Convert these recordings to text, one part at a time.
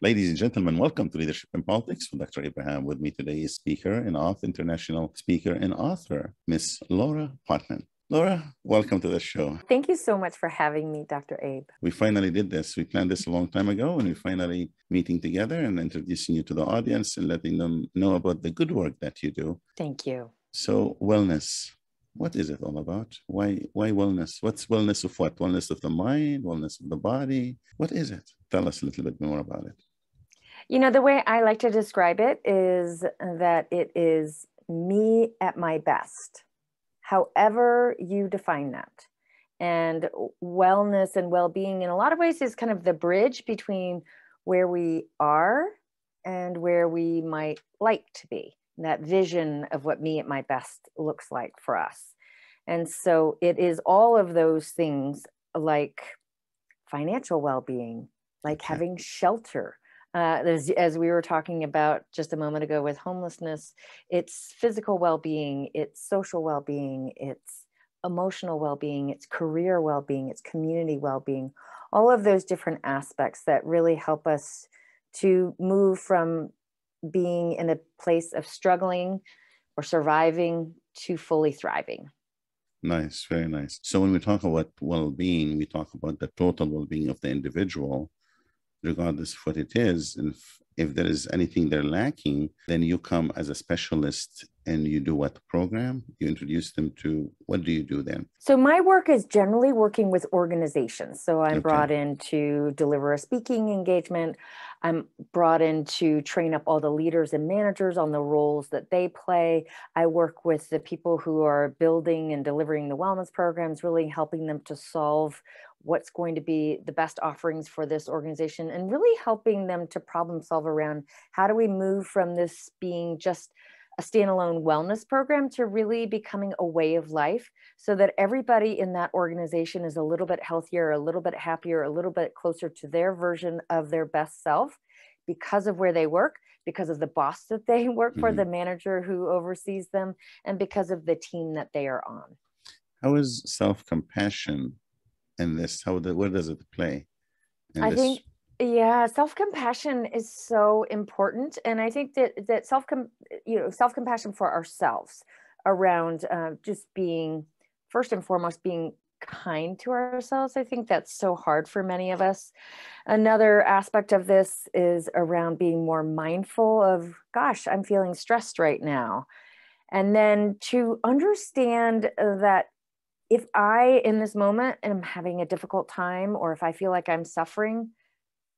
Ladies and gentlemen, welcome to Leadership in Politics with Dr. Abraham. With me today is speaker and author, international speaker and author, Miss Laura Putnam. Laura, welcome to the show. Thank you so much for having me, Dr. Abe. We finally did this. We planned this a long time ago, and we're finally meeting together and introducing you to the audience and letting them know about the good work that you do. Thank you. So wellness, what is it all about? Why wellness? What's wellness of what? Wellness of the mind, wellness of the body? What is it? Tell us a little bit more about it. You know, the way I like to describe it is that it is me at my best, however you define that. And wellness and well-being in a lot of ways is kind of the bridge between where we are and where we might like to be. That vision of what me at my best looks like for us. And so it is all of those things, like financial well-being, like having shelter. As we were talking about just a moment ago with homelessness, it's physical well-being, it's social well-being, it's emotional well-being, it's career well-being, it's community well-being, all of those different aspects that really help us to move from being in a place of struggling or surviving to fully thriving. Nice, very nice. So when we talk about well-being, we talk about the total well-being of the individual, regardless of what it is. And if there is anything they're lacking, then you come as a specialist and you do what program? You introduce them to, what do you do then? So my work is generally working with organizations. So I'm brought in to deliver a speaking engagement. I'm brought in to train up all the leaders and managers on the roles that they play. I work with the people who are building and delivering the wellness programs, really helping them to solve what's going to be the best offerings for this organization and really helping them to problem solve around how do we move from this being just a standalone wellness program to really becoming a way of life so that everybody in that organization is a little bit healthier, a little bit happier, a little bit closer to their version of their best self because of where they work, because of the boss that they work for, the manager who oversees them, and because of the team that they are on. How is self-compassion in this? Where does it play? Yeah, self-compassion is so important. And I think that self-compassion for ourselves around just being, first and foremost, being kind to ourselves. I think that's so hard for many of us. Another aspect of this is around being more mindful of, gosh, I'm feeling stressed right now. And then to understand that if I, in this moment, am having a difficult time, or if I feel like I'm suffering,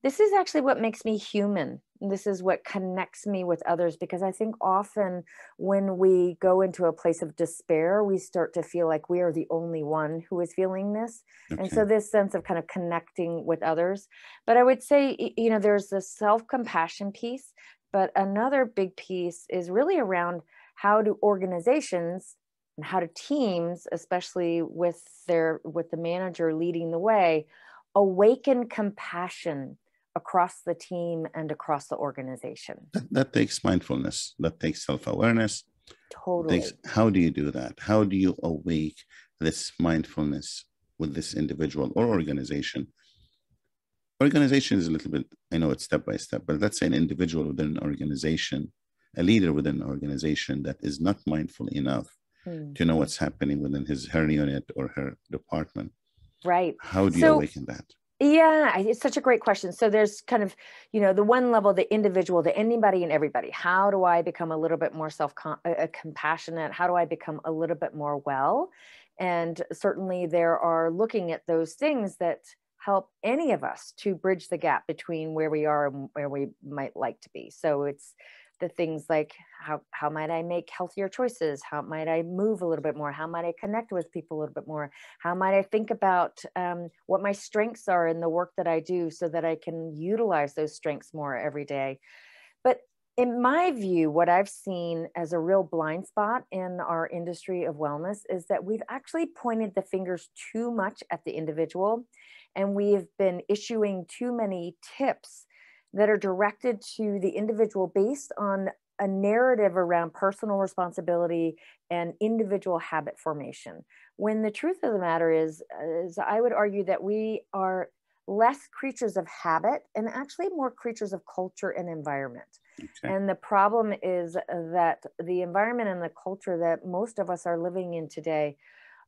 this is actually what makes me human. This is what connects me with others, because I think often when we go into a place of despair, we start to feel like we are the only one who is feeling this. And so this sense of kind of connecting with others. But I would say, you know, there's the self-compassion piece, but another big piece is really around how do organizations and how do teams, especially with the manager leading the way, awaken compassion across the team and across the organization. That takes mindfulness. That takes self-awareness. Totally. How do you do that? How do you awake this mindfulness with this individual or organization? Organization is a little bit, I know it's step by step, but let's say an individual within an organization, a leader within an organization that is not mindful enough to know what's happening within her unit or her department. Right. How do you awaken that? Yeah, it's such a great question. So there's kind of, you know, the one level, the individual, the anybody and everybody. How do I become a little bit more compassionate? How do I become a little bit more well? And certainly there are looking at those things that help any of us to bridge the gap between where we are and where we might like to be. So it's the things like how might I make healthier choices? How might I move a little bit more? How might I connect with people a little bit more? How might I think about what my strengths are in the work that I do so that I can utilize those strengths more every day? But in my view, what I've seen as a real blind spot in our industry of wellness is that we've actually pointed the fingers too much at the individual, and we've been issuing too many tips that are directed to the individual based on a narrative around personal responsibility and individual habit formation. When the truth of the matter is I would argue that we are less creatures of habit and actually more creatures of culture and environment. Okay. And the problem is that the environment and the culture that most of us are living in today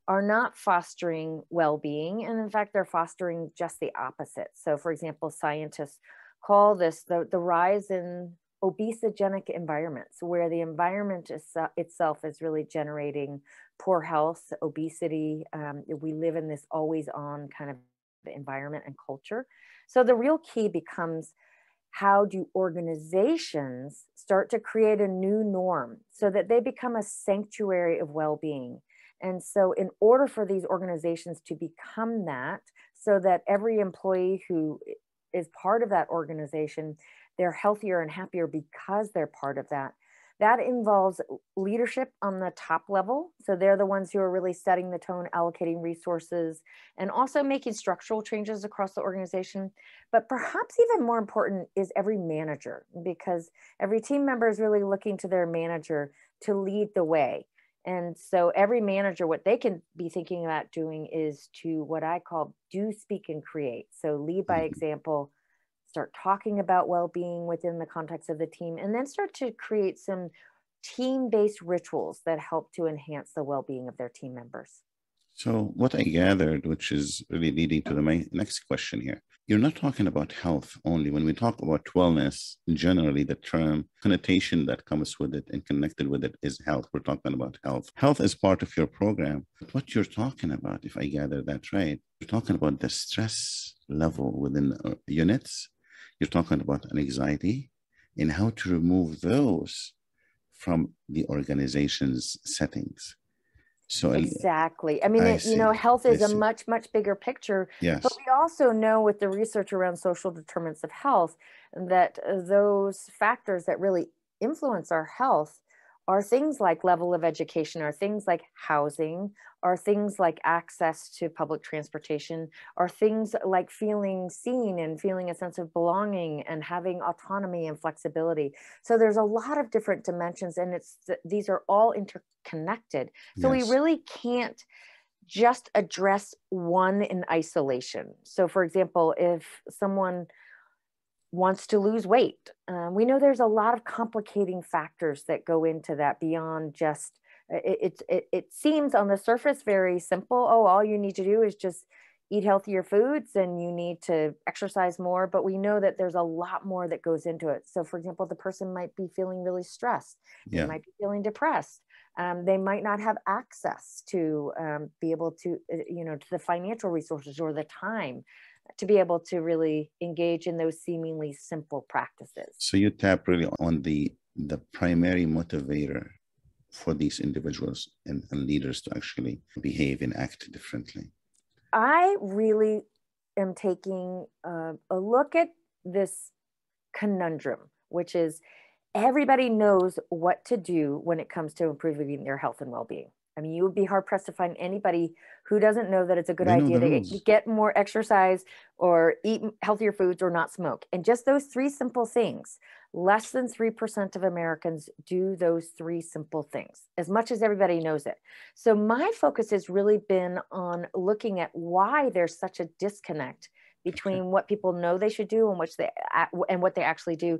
are not fostering well-being. And in fact, they're fostering just the opposite. So for example, scientists call this the rise in obesogenic environments, where the environment itself is really generating poor health, obesity. We live in this always on kind of environment and culture. So the real key becomes, how do organizations start to create a new norm so that they become a sanctuary of well-being? And so in order for these organizations to become that, so that every employee who is part of that organization, they're healthier and happier because they're part of that. That involves leadership on the top level. So they're the ones who are really setting the tone, allocating resources, and also making structural changes across the organization. But perhaps even more important is every manager, because every team member is really looking to their manager to lead the way. And so every manager, what they can be thinking about doing is to what I call do, speak, and create. So lead by example, start talking about well-being within the context of the team, and then start to create some team-based rituals that help to enhance the well-being of their team members. So what I gathered, which is really leading to my next question here, you're not talking about health only. When we talk about wellness, generally the term connotation that comes with it and connected with it is health. We're talking about health. Health is part of your program. But what you're talking about, if I gather that right, you're talking about the stress level within units. You're talking about anxiety and how to remove those from the organization's settings. So exactly. I mean, health is a much, much bigger picture. Yes. But we also know with the research around social determinants of health that those factors that really influence our health are things like level of education, are things like housing, are things like access to public transportation, are things like feeling seen and feeling a sense of belonging and having autonomy and flexibility. So there's a lot of different dimensions, and these are all interconnected. So we really can't just address one in isolation. So for example, if someone wants to lose weight, we know there's a lot of complicating factors that go into that beyond just it seems on the surface very simple. Oh, all you need to do is just eat healthier foods and you need to exercise more, but we know that there's a lot more that goes into it. So for example, the person might be feeling really stressed, they might be feeling depressed, they might not have access to be able to to the financial resources or the time to be able to really engage in those seemingly simple practices. So you tap really on the primary motivator for these individuals and leaders to actually behave and act differently. I really am taking a look at this conundrum, which is everybody knows what to do when it comes to improving their health and well-being. I mean, you would be hard pressed to find anybody who doesn't know that it's a good idea to get more exercise or eat healthier foods or not smoke. And just those three simple things, less than 3% of Americans do those three simple things, as much as everybody knows it. So my focus has really been on looking at why there's such a disconnect between what people know they should do and what they actually do,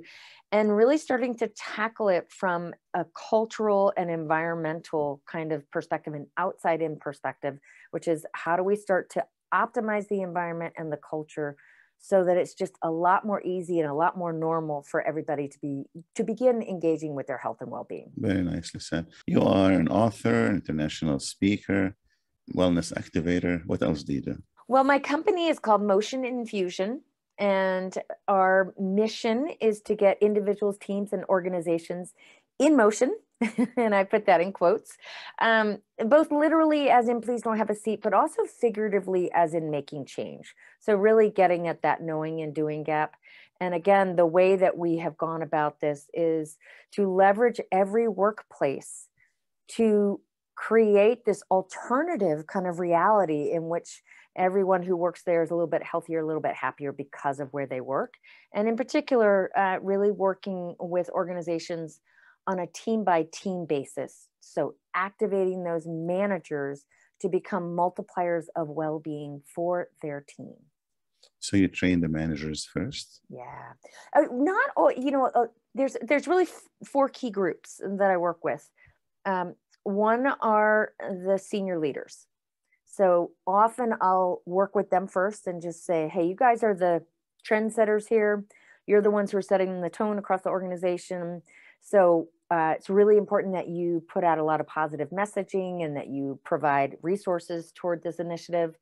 and really starting to tackle it from a cultural and environmental kind of perspective, an outside-in perspective, which is how do we start to optimize the environment and the culture so that it's just a lot more easy and a lot more normal for everybody to begin engaging with their health and well-being. Very nicely said. You are an author, international speaker, wellness activator. What else do you do? Well, my company is called Motion Infusion, and our mission is to get individuals, teams, and organizations in motion. And I put that in quotes, both literally as in please don't have a seat, but also figuratively as in making change. So really getting at that knowing and doing gap. And again, the way that we have gone about this is to leverage every workplace to create this alternative kind of reality in which everyone who works there is a little bit healthier, a little bit happier because of where they work. And in particular, really working with organizations on a team-by-team basis. So activating those managers to become multipliers of well-being for their team. So you train the managers first? Yeah. Not all, there's really four key groups that I work with. One are the senior leaders. So often I'll work with them first and just say, hey, you guys are the trendsetters here. You're the ones who are setting the tone across the organization. So it's really important that you put out a lot of positive messaging and that you provide resources toward this initiative.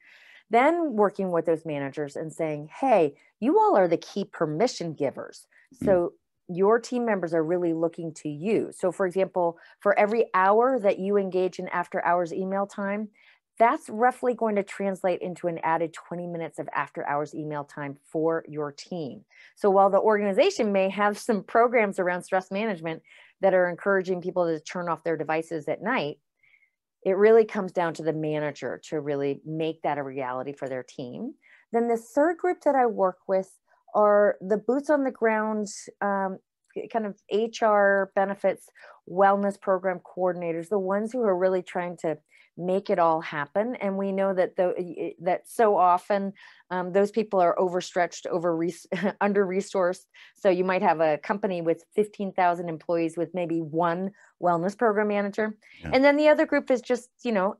Then working with those managers and saying, hey, you all are the key permission givers. So your team members are really looking to you. So for example, for every hour that you engage in after hours email time, that's roughly going to translate into an added 20 minutes of after hours email time for your team. So while the organization may have some programs around stress management that are encouraging people to turn off their devices at night, it really comes down to the manager to really make that a reality for their team. Then the third group that I work with are the boots on the ground, kind of HR benefits, wellness program coordinators, the ones who are really trying to make it all happen. And we know that that so often those people are overstretched, under-resourced. So you might have a company with 15,000 employees with maybe one wellness program manager. Yeah. And then the other group is just,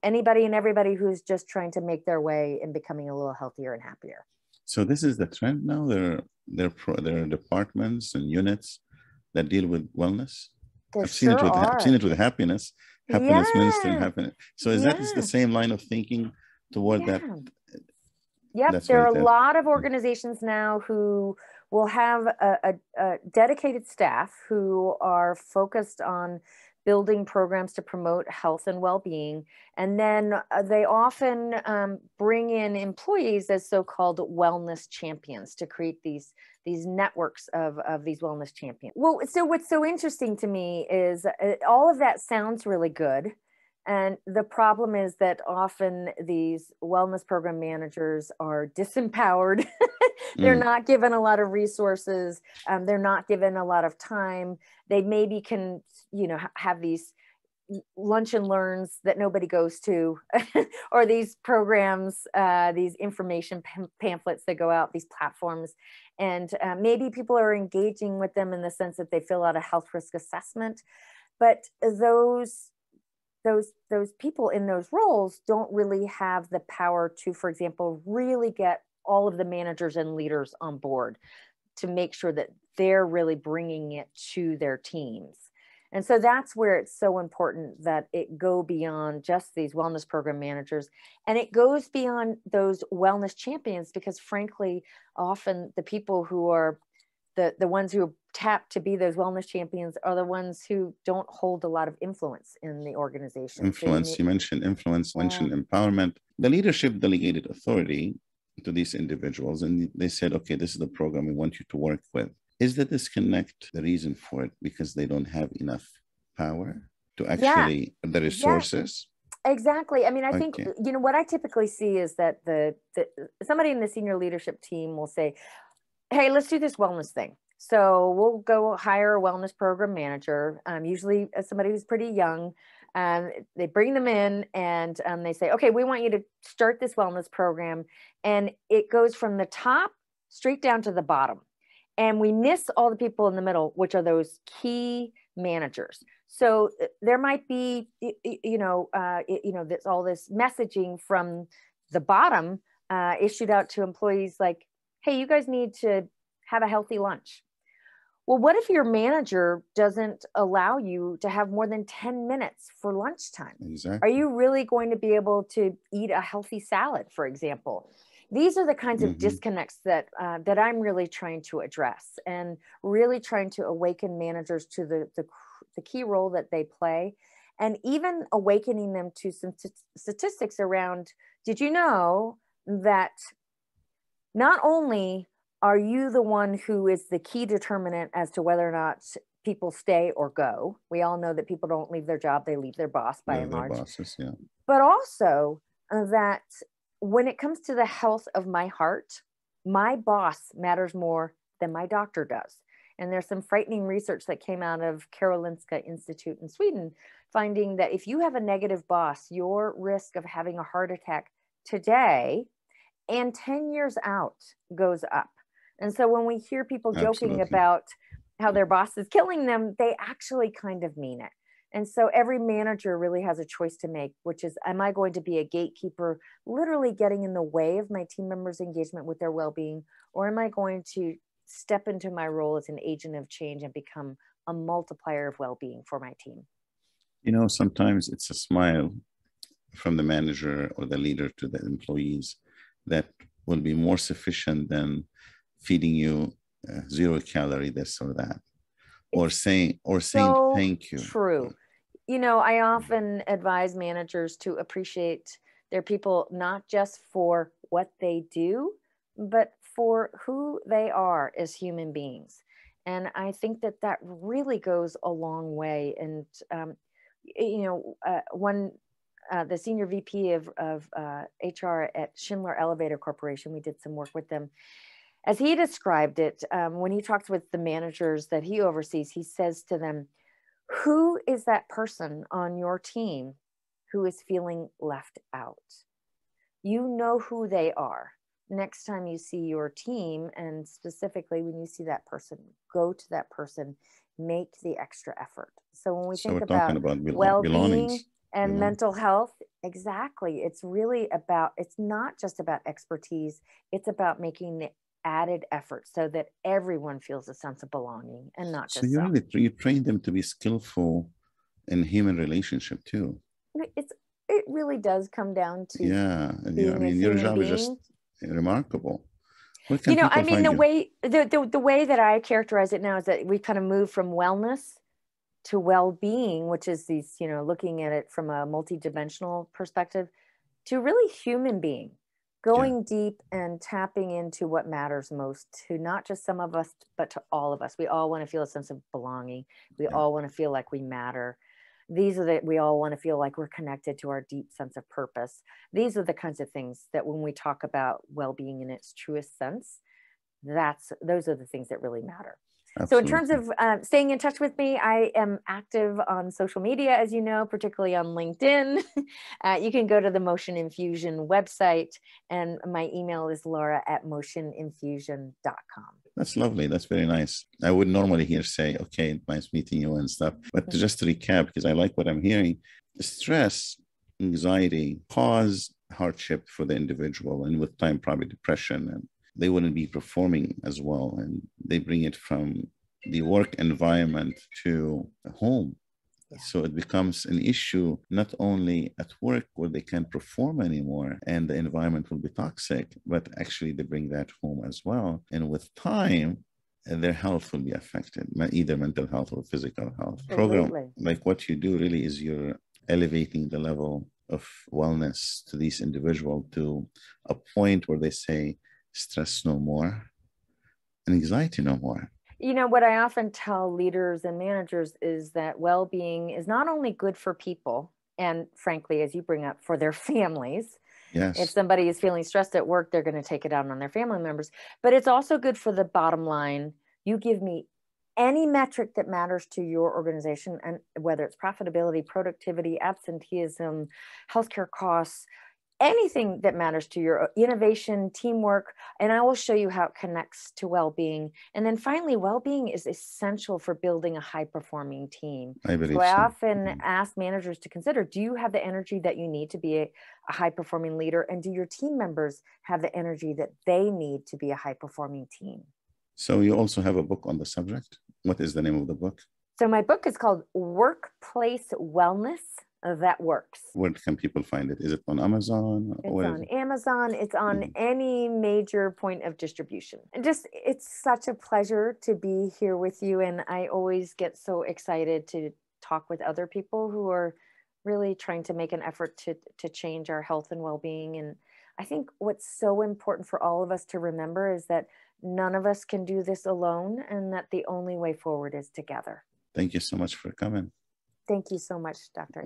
anybody and everybody who's just trying to make their way in becoming a little healthier and happier. So this is the trend now. There are departments and units that deal with wellness. I've seen it with happiness. Happiness ministry and happiness. So is that the same line of thinking toward that? Yep. There are a lot of organizations now who will have a dedicated staff who are focused on building programs to promote health and well-being. And then they often bring in employees as so-called wellness champions to create these networks of these wellness champions. Well, so what's so interesting to me is all of that sounds really good. And the problem is that often these wellness program managers are disempowered. They're not given a lot of resources. They're not given a lot of time. They maybe can, have these lunch and learns that nobody goes to, or these programs, these information pamphlets that go out, these platforms. And maybe people are engaging with them in the sense that they fill out a health risk assessment. But those people in those roles don't really have the power to, for example, really get all of the managers and leaders on board to make sure that they're really bringing it to their teams. And so that's where it's so important that it go beyond just these wellness program managers, and it goes beyond those wellness champions, because frankly, often the people who are the ones who tap to be those wellness champions are the ones who don't hold a lot of influence in the organization. Influence, you mentioned influence, mentioned empowerment. The leadership delegated authority to these individuals, and they said, okay, this is the program we want you to work with. Is the disconnect the reason for it? Because they don't have enough power to actually, the resources? Exactly. I mean, I think, what I typically see is that somebody in the senior leadership team will say, hey, let's do this wellness thing. So we'll go hire a wellness program manager, usually somebody who's pretty young. They bring them in and they say, okay, we want you to start this wellness program. And it goes from the top straight down to the bottom. And we miss all the people in the middle, which are those key managers. So there might be, that's all this messaging from the bottom issued out to employees like, hey, you guys need to have a healthy lunch. Well, what if your manager doesn't allow you to have more than 10 minutes for lunchtime? Exactly. Are you really going to be able to eat a healthy salad, for example? These are the kinds of disconnects that I'm really trying to address, and really trying to awaken managers to the key role that they play, and even awakening them to some statistics around, did you know that not only are you the one who is the key determinant as to whether or not people stay or go? We all know that people don't leave their job, they leave their boss by and large. Bosses, yeah. But also that when it comes to the health of my heart, my boss matters more than my doctor does. And there's some frightening research that came out of Karolinska Institute in Sweden, finding that if you have a negative boss, your risk of having a heart attack today and 10 years out goes up. And so when we hear people joking Absolutely. about how their boss is killing them, they actually kind of mean it. And so every manager really has a choice to make, which is, am I going to be a gatekeeper, literally getting in the way of my team members' engagement with their well-being, or am I going to step into my role as an agent of change and become a multiplier of well-being for my team? You know, sometimes it's a smile from the manager or the leader to the employees that will be more sufficient than feeding you 0 calorie this or that, or saying So thank you. true. You know, I often advise managers to appreciate their people, not just for what they do, but for who they are as human beings. And I think that that really goes a long way. And, the senior VP of HR at Schindler Elevator Corporation, we did some work with them. As he described it, when he talks with the managers that he oversees, he says to them, who is that person on your team who is feeling left out? You know who they are. Next time you see your team, and specifically when you see that person, go to that person, make the extra effort. So when we think about well-being and mental health, exactly, it's really about, it's not just about expertise, it's about making the added effort so that everyone feels a sense of belonging and not just so you train them to be skillful in human relationship too. It really does come down to I mean, your job is just remarkable. You know, I mean, the way that I characterize it now is that we kind of move from wellness to well-being, which is these, you know, looking at it from a multidimensional perspective, to really human being, going deep and tapping into what matters most to not just some of us, but to all of us. We all want to feel a sense of belonging. We all want to feel like we matter. We all want to feel like we're connected to our deep sense of purpose. These are the kinds of things that when we talk about well-being in its truest sense, those are the things that really matter. Absolutely. So in terms of staying in touch with me, I am active on social media, as you know, particularly on LinkedIn. You can go to the Motion Infusion website, and my email is laura@motioninfusion.com. That's lovely. That's very nice. I would normally say, okay, nice meeting you and stuff. But just to recap, because I like what I'm hearing, stress, anxiety cause hardship for the individual, and with time, probably depression, and they wouldn't be performing as well. And they bring it from the work environment to home. So it becomes an issue not only at work where they can't perform anymore and the environment will be toxic, but actually they bring that home as well. And with time, their health will be affected, either mental health or physical health. Absolutely. Program like what you do really is you're elevating the level of wellness to these individuals to a point where they say stress no more and anxiety no more. You know, what I often tell leaders and managers is that well-being is not only good for people, and frankly, as you bring up, for their families. Yes. If somebody is feeling stressed at work, they're going to take it out on their family members. But it's also good for the bottom line. You give me any metric that matters to your organization, and whether it's profitability, productivity, absenteeism, healthcare costs, anything that matters to your innovation, teamwork, and I will show you how it connects to well-being. And then finally, well-being is essential for building a high-performing team. I often ask managers to consider, do you have the energy that you need to be a high-performing leader? And do your team members have the energy that they need to be a high-performing team? So you also have a book on the subject. What is the name of the book? So my book is called Workplace Wellness That Works. Where can people find it? Is it on Amazon? It's on Amazon. It's on any major point of distribution. And it's such a pleasure to be here with you. And I always get so excited to talk with other people who are really trying to make an effort to change our health and well-being. And I think what's so important for all of us to remember is that none of us can do this alone, and that the only way forward is together. Thank you so much for coming. Thank you so much, Dr.